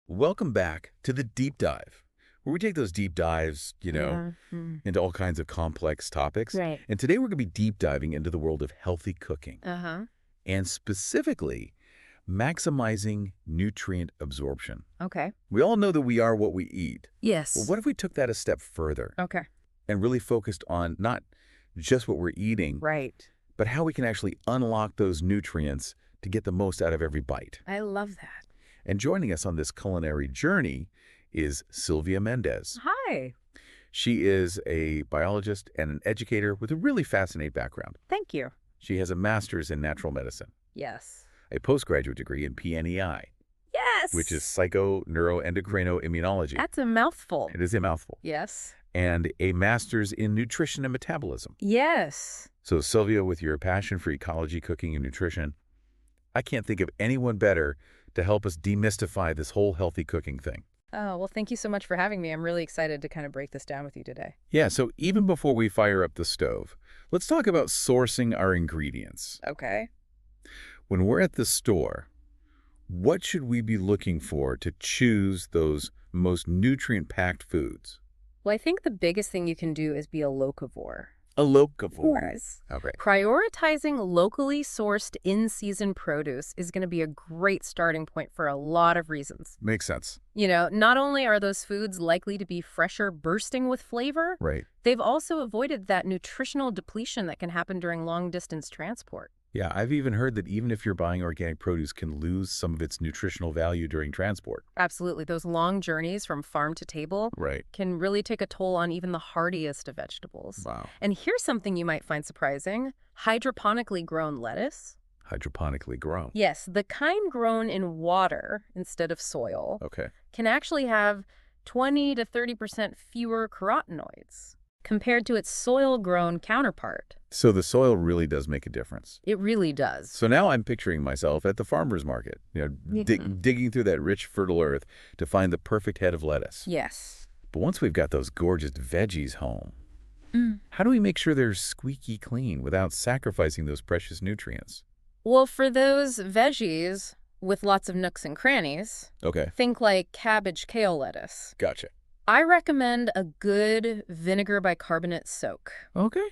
Welcome back to the deep dive, where we take those deep dives, Yeah. into all kinds of complex topics. Right. And today we're going to be deep diving into the world of healthy cooking, Uh-huh. and specifically maximizing nutrient absorption. Okay. We all know that we are what we eat. Well, Yes. what if we took that a step further Okay. and really focused on not just what we're eating, Right. but how we can actually unlock those nutrients to get the most out of every bite? I love that. And joining us on this culinary journey is Sylvia Mendez. Hi. She is a biologist and an educator with a really fascinating background. Thank you. She has a master's in natural medicine, Yes. a postgraduate degree in PNEI, Yes. which is psychoneuroendocrinoimmunology. That's a mouthful. It is a mouthful. Yes. And a master's in nutrition and metabolism. Yes. So Sylvia, with your passion for ecology, cooking, and nutrition, I can't think of anyone better to help us demystify this whole healthy cooking thing. Oh, well, thank you so much for having me. I'm really excited to kind of break this down with you today. Yeah, so even before we fire up the stove, let's talk about sourcing our ingredients. Okay. When we're at the store, what should we be looking for to choose those most nutrient-packed foods? Well, I think the biggest thing you can do is be a locavore. A locavore. Yes. Okay. Prioritizing locally sourced in-season produce is going to be a great starting point for a lot of reasons. Makes sense. Not only are those foods likely to be fresher, bursting with flavor, Right. they've also avoided that nutritional depletion that can happen during long-distance transport. Yeah, I've even heard that even if you're buying organic produce can lose some of its nutritional value during transport. Absolutely. Those long journeys from farm to table Right. can really take a toll on even the hardiest of vegetables. Wow. And here's something you might find surprising. Hydroponically grown lettuce. Hydroponically grown. Yes, the kind grown in water instead of soil Okay. can actually have 20 to 30% fewer carotenoids compared to its soil-grown counterpart. So the soil really does make a difference. It really does. So now I'm picturing myself at the farmer's market, digging through that rich, fertile earth to find the perfect head of lettuce. Yes. But once we've got those gorgeous veggies home, how do we make sure they're squeaky clean without sacrificing those precious nutrients? Well, for those veggies with lots of nooks and crannies, Okay, think like cabbage, kale lettuce. gotcha. I recommend a good vinegar bicarbonate soak. Okay.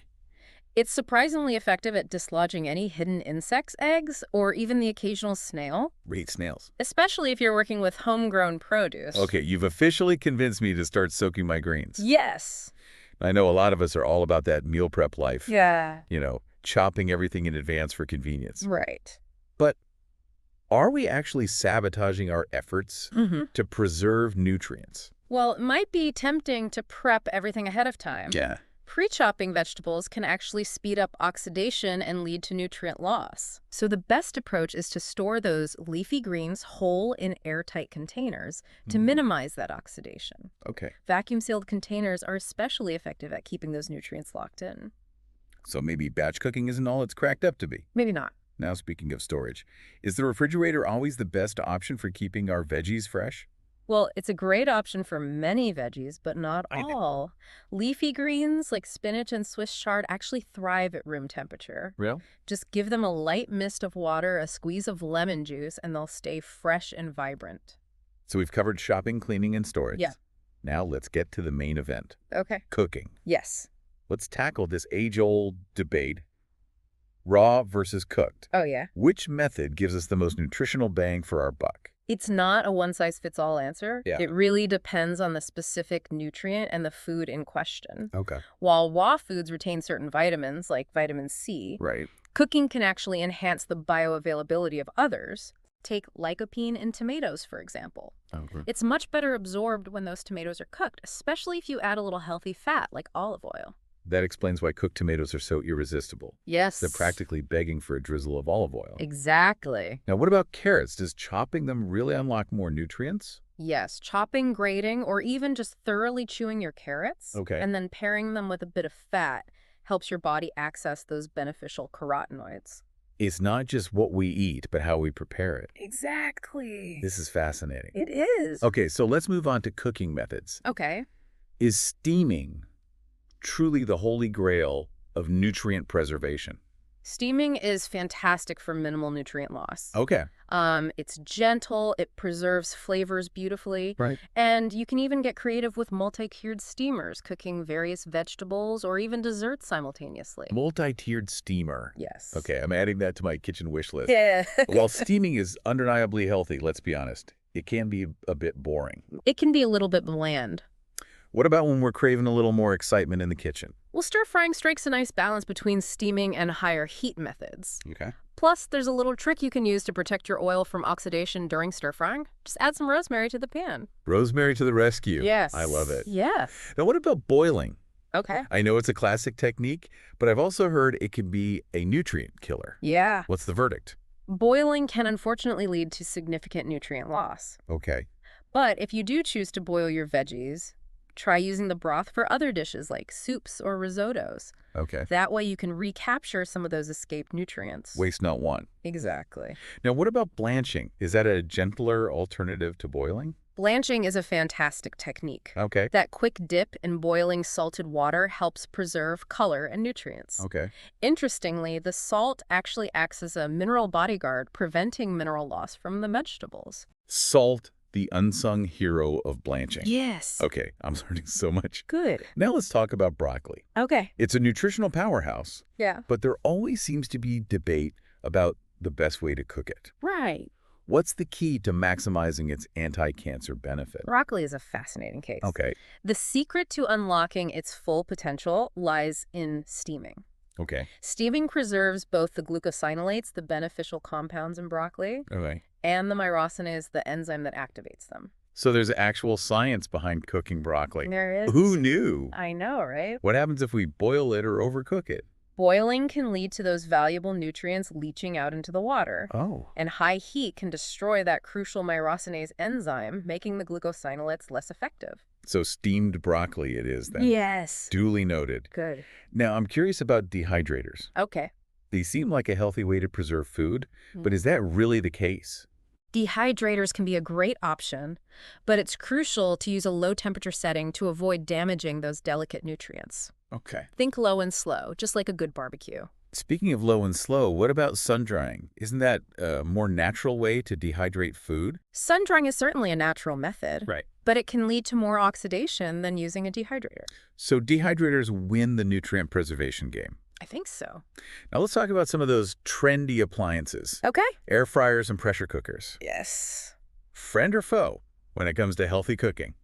It's surprisingly effective at dislodging any hidden insects' eggs or even the occasional snail, Rate snails. especially if you're working with homegrown produce. Okay, you've officially convinced me to start soaking my greens. Yes. I know a lot of us are all about that meal prep life. Yeah. Chopping everything in advance for convenience. Right. But are we actually sabotaging our efforts to preserve nutrients? Well, it might be tempting to prep everything ahead of time. Yeah. Pre-chopping vegetables can actually speed up oxidation and lead to nutrient loss. So the best approach is to store those leafy greens whole in airtight containers to minimize that oxidation. Okay. Vacuum-sealed containers are especially effective at keeping those nutrients locked in. So maybe batch cooking isn't all it's cracked up to be. Maybe not. Now, speaking of storage, is the refrigerator always the best option for keeping our veggies fresh? Well, it's a great option for many veggies, but not I know. all. Leafy greens like spinach and Swiss chard actually thrive at room temperature. Real? Just give them a light mist of water, a squeeze of lemon juice, and they'll stay fresh and vibrant. So we've covered shopping, cleaning, and storage. Yeah. Now let's get to the main event, Okay. cooking. Yes. Let's tackle this age-old debate, raw versus cooked. Oh, yeah. Which method gives us the most nutritional bang for our buck? It's not a one-size-fits-all answer. Yeah. It really depends on the specific nutrient and the food in question. Okay. While raw foods retain certain vitamins, like vitamin C, Right. cooking can actually enhance the bioavailability of others. Take lycopene in tomatoes, for example. Okay. It's much better absorbed when those tomatoes are cooked, especially if you add a little healthy fat, like olive oil. That explains why cooked tomatoes are so irresistible. Yes. They're practically begging for a drizzle of olive oil. Exactly. Now, what about carrots? Does chopping them really unlock more nutrients? Yes, chopping, grating, or even just thoroughly chewing your carrots Okay. and then pairing them with a bit of fat helps your body access those beneficial carotenoids. It's not just what we eat, but how we prepare it. Exactly. This is fascinating. It is. Okay, so let's move on to cooking methods. Okay. Is steaming truly the holy grail of nutrient preservation? Steaming is fantastic for minimal nutrient loss. Okay. It's gentle, it preserves flavors beautifully, Right. and you can even get creative with multi-cured steamers, cooking various vegetables or even desserts simultaneously. Multi-tiered steamer. Yes. Okay, I'm adding that to my kitchen wish list. Yeah. While steaming is undeniably healthy, let's be honest, it can be a bit boring. It can be a little bit bland. What about when we're craving a little more excitement in the kitchen? Well, stir-frying strikes a nice balance between steaming and higher heat methods. Okay. Plus, there's a little trick you can use to protect your oil from oxidation during stir-frying. Just add some rosemary to the pan. Rosemary to the rescue. Yes. I love it. Yes. Now, what about boiling? Okay. I know it's a classic technique, but I've also heard it can be a nutrient killer. Yeah. What's the verdict? Boiling can unfortunately lead to significant nutrient loss. Okay. But if you do choose to boil your veggies, try using the broth for other dishes like soups or risottos. Okay. That way you can recapture some of those escaped nutrients. Waste not one. Exactly. Now, what about blanching? Is that a gentler alternative to boiling? Blanching is a fantastic technique. Okay. That quick dip in boiling salted water helps preserve color and nutrients. Okay. Interestingly, the salt actually acts as a mineral bodyguard, preventing mineral loss from the vegetables. Salt, the unsung hero of blanching. Yes. Okay, I'm learning so much. Good. Now let's talk about broccoli. Okay. It's a nutritional powerhouse, Yeah. but there always seems to be debate about the best way to cook it. Right. What's the key to maximizing its anti-cancer benefit? Broccoli is a fascinating case. Okay. The secret to unlocking its full potential lies in steaming. Okay. Steaming preserves both the glucosinolates, the beneficial compounds in broccoli, Okay. and the myrosinase, the enzyme that activates them. So there's actual science behind cooking broccoli. There is. Who knew? I know, right? What happens if we boil it or overcook it? Boiling can lead to those valuable nutrients leaching out into the water. Oh. And high heat can destroy that crucial myrosinase enzyme, making the glucosinolates less effective. So steamed broccoli it is then. Yes. Duly noted. Good. Now, I'm curious about dehydrators. Okay. They seem like a healthy way to preserve food, but is that really the case? Dehydrators can be a great option, but it's crucial to use a low temperature setting to avoid damaging those delicate nutrients. Okay. Think low and slow, just like a good barbecue. Speaking of low and slow, what about sun drying? Isn't that a more natural way to dehydrate food? Sun drying is certainly a natural method, Right. but it can lead to more oxidation than using a dehydrator. So dehydrators win the nutrient preservation game. I think so. Now let's talk about some of those trendy appliances. Okay. Air fryers and pressure cookers. Yes. Friend or foe when it comes to healthy cooking?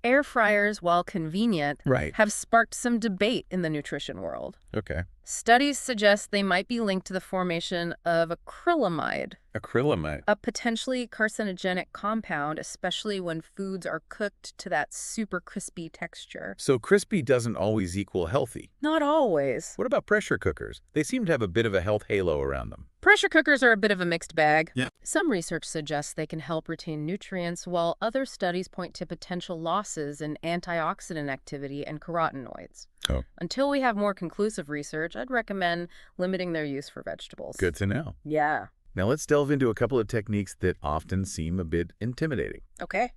Air fryers, while convenient, Right. have sparked some debate in the nutrition world. Okay. Studies suggest they might be linked to the formation of acrylamide, Acrylamide. a potentially carcinogenic compound, especially when foods are cooked to that super crispy texture. So crispy doesn't always equal healthy. Not always. What about pressure cookers? They seem to have a bit of a health halo around them. Pressure cookers are a bit of a mixed bag. Yeah. Some research suggests they can help retain nutrients, while other studies point to potential losses in antioxidant activity and carotenoids. Oh. Until we have more conclusive research, I'd recommend limiting their use for vegetables. Good to know. Yeah. Now let's delve into a couple of techniques that often seem a bit intimidating. Okay.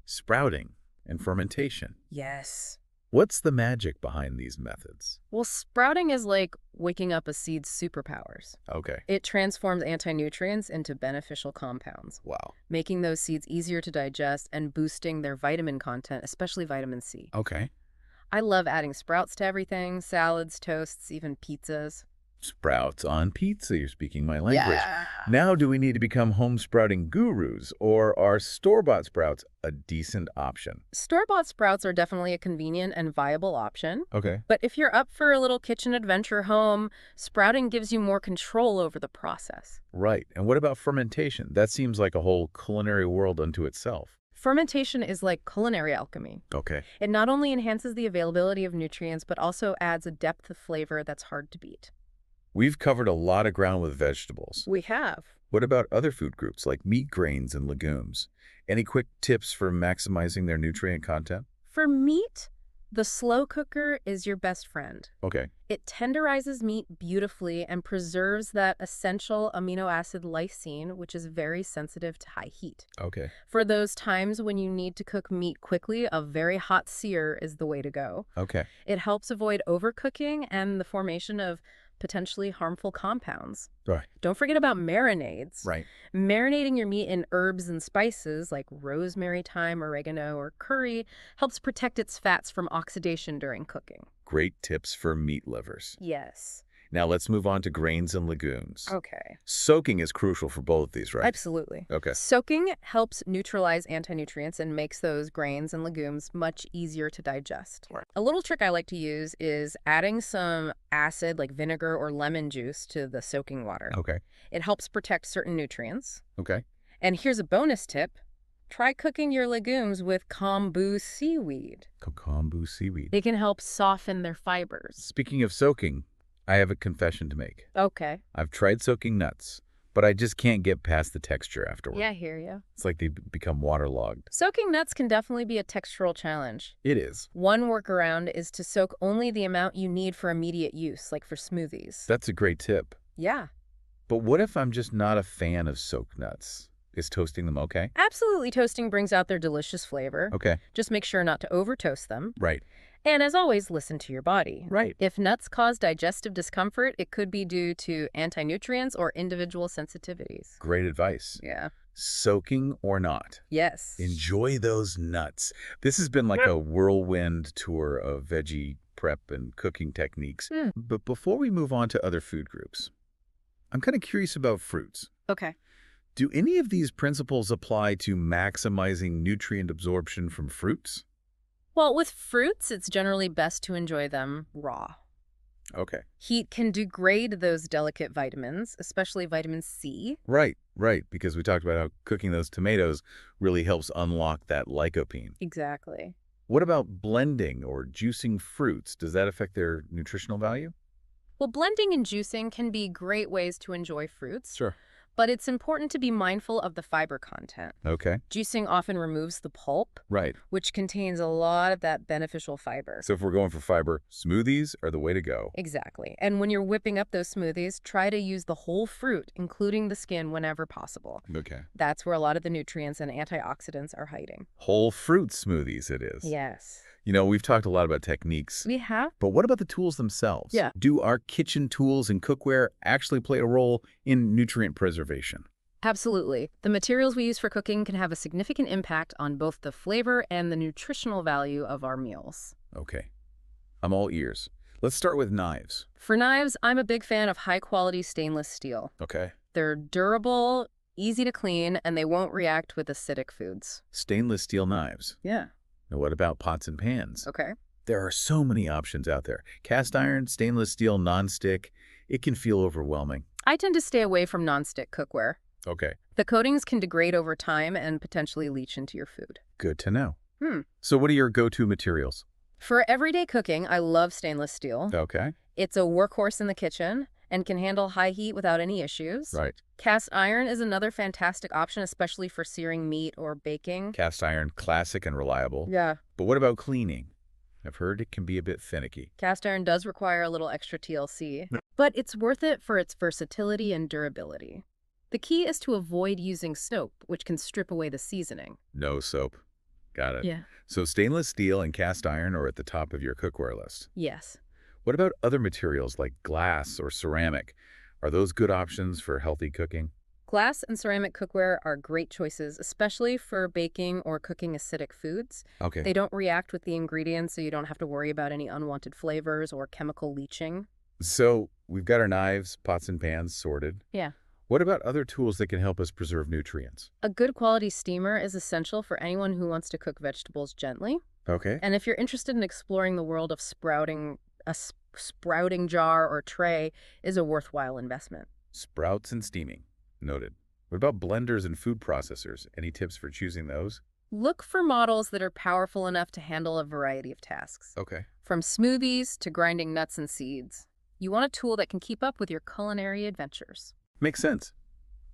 Sprouting and fermentation. Yes. What's the magic behind these methods? Well, sprouting is like waking up a seed's superpowers. Okay. It transforms anti-nutrients into beneficial compounds, Wow. making those seeds easier to digest and boosting their vitamin content, especially vitamin C. Okay. I love adding sprouts to everything, salads, toasts, even pizzas. Sprouts on pizza, you're speaking my language. Now do we need to become home sprouting gurus, or are store-bought sprouts a decent option? Store-bought sprouts are definitely a convenient and viable option. Okay. But if you're up for a little kitchen adventure home, sprouting gives you more control over the process. Right. And what about fermentation? That seems like a whole culinary world unto itself. Fermentation is like culinary alchemy. Okay. It not only enhances the availability of nutrients, but also adds a depth of flavor that's hard to beat. We've covered a lot of ground with vegetables. We have. What about other food groups like meat, grains, and legumes? Any quick tips for maximizing their nutrient content? For meat, the slow cooker is your best friend. Okay. It tenderizes meat beautifully and preserves that essential amino acid lysine, which is very sensitive to high heat. Okay. For those times when you need to cook meat quickly, a very hot sear is the way to go. Okay. It helps avoid overcooking and the formation of potentially harmful compounds. Right. Don't forget about marinades. Right. Marinating your meat in herbs and spices like rosemary, thyme, oregano, or curry helps protect its fats from oxidation during cooking. Great tips for meat lovers. Yes. Now let's move on to grains and legumes. Okay. Soaking is crucial for both of these, right? Absolutely. Okay. Soaking helps neutralize anti-nutrients and makes those grains and legumes much easier to digest. Right. A little trick I like to use is adding some acid like vinegar or lemon juice to the soaking water. Okay. It helps protect certain nutrients. Okay. And here's a bonus tip. Try cooking your legumes with kombu seaweed. Kombu seaweed. It can help soften their fibers. Speaking of soaking, I have a confession to make. Okay. I've tried soaking nuts, but I just can't get past the texture afterward. Yeah, I hear you. It's like they become waterlogged. Soaking nuts can definitely be a textural challenge. It is. One workaround is to soak only the amount you need for immediate use, like for smoothies. That's a great tip. Yeah. But what if I'm just not a fan of soaked nuts? Is toasting them okay? Absolutely, toasting brings out their delicious flavor. Okay. Just make sure not to over-toast them. Right. And as always, listen to your body. Right. If nuts cause digestive discomfort, it could be due to anti-nutrients or individual sensitivities. Great advice. Yeah. Soaking or not, Yes. enjoy those nuts. This has been like a whirlwind tour of veggie prep and cooking techniques. But before we move on to other food groups, I'm kind of curious about fruits. Okay. Do any of these principles apply to maximizing nutrient absorption from fruits? Well, with fruits, it's generally best to enjoy them raw. Okay. Heat can degrade those delicate vitamins, especially vitamin C. Right, because we talked about how cooking those tomatoes really helps unlock that lycopene. Exactly. What about blending or juicing fruits? Does that affect their nutritional value? Well, blending and juicing can be great ways to enjoy fruits, Sure. but it's important to be mindful of the fiber content. Okay. Juicing often removes the pulp, Right. which contains a lot of that beneficial fiber. So if we're going for fiber, smoothies are the way to go. Exactly. And when you're whipping up those smoothies, try to use the whole fruit, including the skin, whenever possible. Okay. That's where a lot of the nutrients and antioxidants are hiding. Whole fruit smoothies it is. Yes. You know, we've talked a lot about techniques. We have? But what about the tools themselves? Yeah. Do our kitchen tools and cookware actually play a role in nutrient preservation? Absolutely. The materials we use for cooking can have a significant impact on both the flavor and the nutritional value of our meals. Okay. I'm all ears. Let's start with knives. For knives, I'm a big fan of high-quality stainless steel. Okay. They're durable, easy to clean, and they won't react with acidic foods. Stainless steel knives. Yeah. Now, what about pots and pans? Okay. There are so many options out there. Cast iron, stainless steel, nonstick. It can feel overwhelming. I tend to stay away from nonstick cookware. Okay. The coatings can degrade over time and potentially leach into your food. Good to know. So what are your go-to materials? For everyday cooking, I love stainless steel. Okay. It's a workhorse in the kitchen and can handle high heat without any issues. Right. Cast iron is another fantastic option, especially for searing meat or baking. Cast iron, classic and reliable. Yeah. But what about cleaning? I've heard it can be a bit finicky. Cast iron does require a little extra TLC, but it's worth it for its versatility and durability. The key is to avoid using soap, which can strip away the seasoning. No soap. Got it. Yeah. So stainless steel and cast iron are at the top of your cookware list. Yes. What about other materials like glass or ceramic? Are those good options for healthy cooking? Glass and ceramic cookware are great choices, especially for baking or cooking acidic foods. Okay. They don't react with the ingredients, so you don't have to worry about any unwanted flavors or chemical leaching. So we've got our knives, pots and pans sorted. Yeah. What about other tools that can help us preserve nutrients? A good quality steamer is essential for anyone who wants to cook vegetables gently. Okay. And if you're interested in exploring the world of sprouting, a sprouting jar or tray is a worthwhile investment. Sprouts and steaming. Noted. What about blenders and food processors? Any tips for choosing those? Look for models that are powerful enough to handle a variety of tasks. Okay. From smoothies to grinding nuts and seeds. You want a tool that can keep up with your culinary adventures. Makes sense.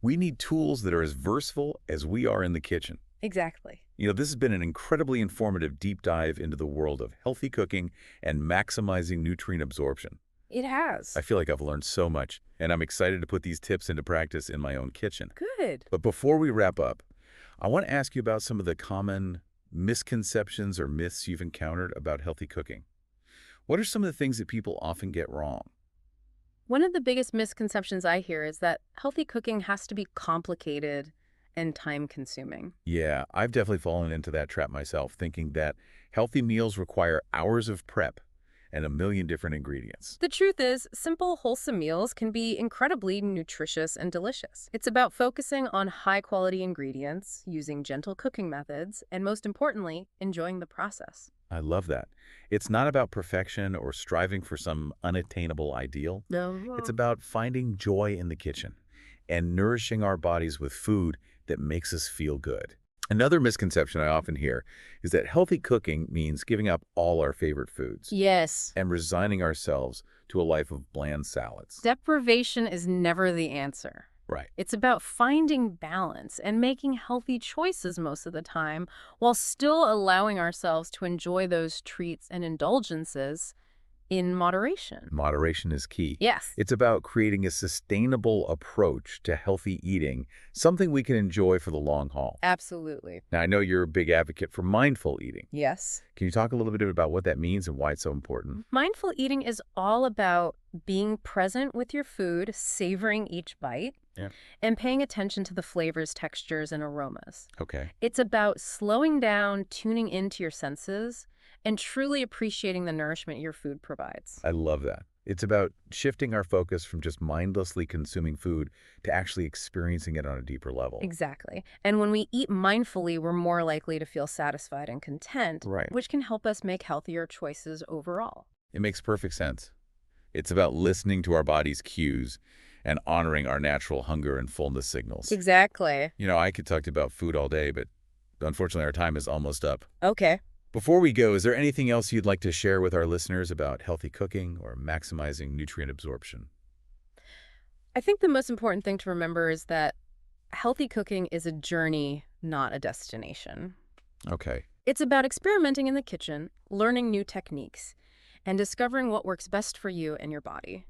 We need tools that are as versatile as we are in the kitchen. Exactly. You know, this has been an incredibly informative deep dive into the world of healthy cooking and maximizing nutrient absorption. It has. I feel like I've learned so much, and I'm excited to put these tips into practice in my own kitchen. Good. But before we wrap up, I want to ask you about some of the common misconceptions or myths you've encountered about healthy cooking. What are some of the things that people often get wrong? One of the biggest misconceptions I hear is that healthy cooking has to be complicated and time-consuming. Yeah, I've definitely fallen into that trap myself, thinking that healthy meals require hours of prep and a million different ingredients. The truth is, simple, wholesome meals can be incredibly nutritious and delicious. It's about focusing on high-quality ingredients, using gentle cooking methods, and most importantly, enjoying the process. I love that. It's not about perfection or striving for some unattainable ideal. It's No. about finding joy in the kitchen and nourishing our bodies with food that makes us feel good. Another misconception I often hear is that healthy cooking means giving up all our favorite foods Yes. and resigning ourselves to a life of bland salads. Deprivation is never the answer. Right. It's about finding balance and making healthy choices most of the time while still allowing ourselves to enjoy those treats and indulgences in moderation. Moderation is key. Yes. It's about creating a sustainable approach to healthy eating, something we can enjoy for the long haul. Absolutely. Now, I know you're a big advocate for mindful eating. Yes. Can you talk a little bit about what that means and why it's so important? Mindful eating is all about being present with your food, savoring each bite, Yeah. and paying attention to the flavors, textures, and aromas. Okay. It's about slowing down, tuning into your senses, and truly appreciating the nourishment your food provides. I love that. It's about shifting our focus from just mindlessly consuming food to actually experiencing it on a deeper level. Exactly. And when we eat mindfully, we're more likely to feel satisfied and content, Right. which can help us make healthier choices overall. It makes perfect sense. It's about listening to our body's cues and honoring our natural hunger and fullness signals. Exactly. You know, I could talk to you about food all day, but unfortunately our time is almost up. Okay. Before we go, is there anything else you'd like to share with our listeners about healthy cooking or maximizing nutrient absorption? I think the most important thing to remember is that healthy cooking is a journey, not a destination. Okay. It's about experimenting in the kitchen, learning new techniques, and discovering what works best for you and your body.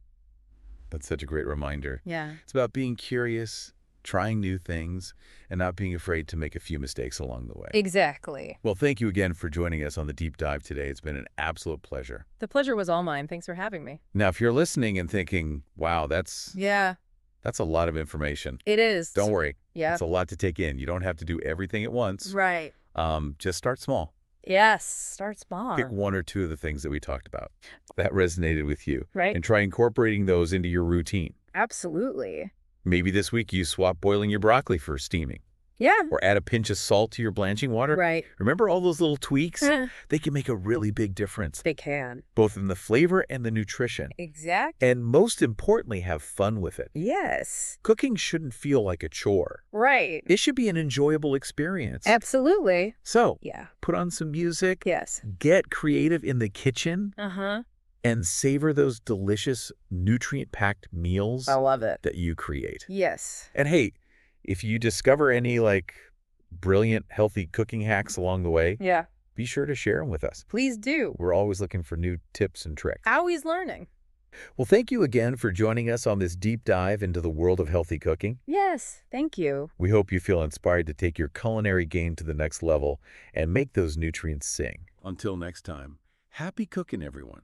That's such a great reminder. Yeah. It's about being curious, trying new things, and not being afraid to make a few mistakes along the way. Exactly. Well, thank you again for joining us on the deep dive today. It's been an absolute pleasure. The pleasure was all mine. Thanks for having me. Now, if you're listening and thinking, wow, that's Yeah, a lot of information, it is. don't worry. Yeah. It's a lot to take in. You don't have to do everything at once. Right. Just start small. Yes. Start small. Pick one or two of the things that we talked about that resonated with you Right. and try incorporating those into your routine. Absolutely. Maybe this week you swap boiling your broccoli for steaming Yeah. or add a pinch of salt to your blanching water. Right. Remember all those little tweaks? They can make a really big difference, They can. both in the flavor and the nutrition. Exactly. And most importantly, have fun with it. Yes. Cooking shouldn't feel like a chore. Right. It should be an enjoyable experience. Absolutely. So, Yeah. put on some music, Yes. get creative in the kitchen, Uh-huh. and savor those delicious, nutrient-packed meals I love it. that you create. Yes. And hey, if you discover any brilliant, healthy cooking hacks along the way, Yeah. be sure to share them with us. Please do. We're always looking for new tips and tricks. Always learning. Well, thank you again for joining us on this deep dive into the world of healthy cooking. Yes. Thank you. We hope you feel inspired to take your culinary game to the next level and make those nutrients sing. Until next time, happy cooking, everyone.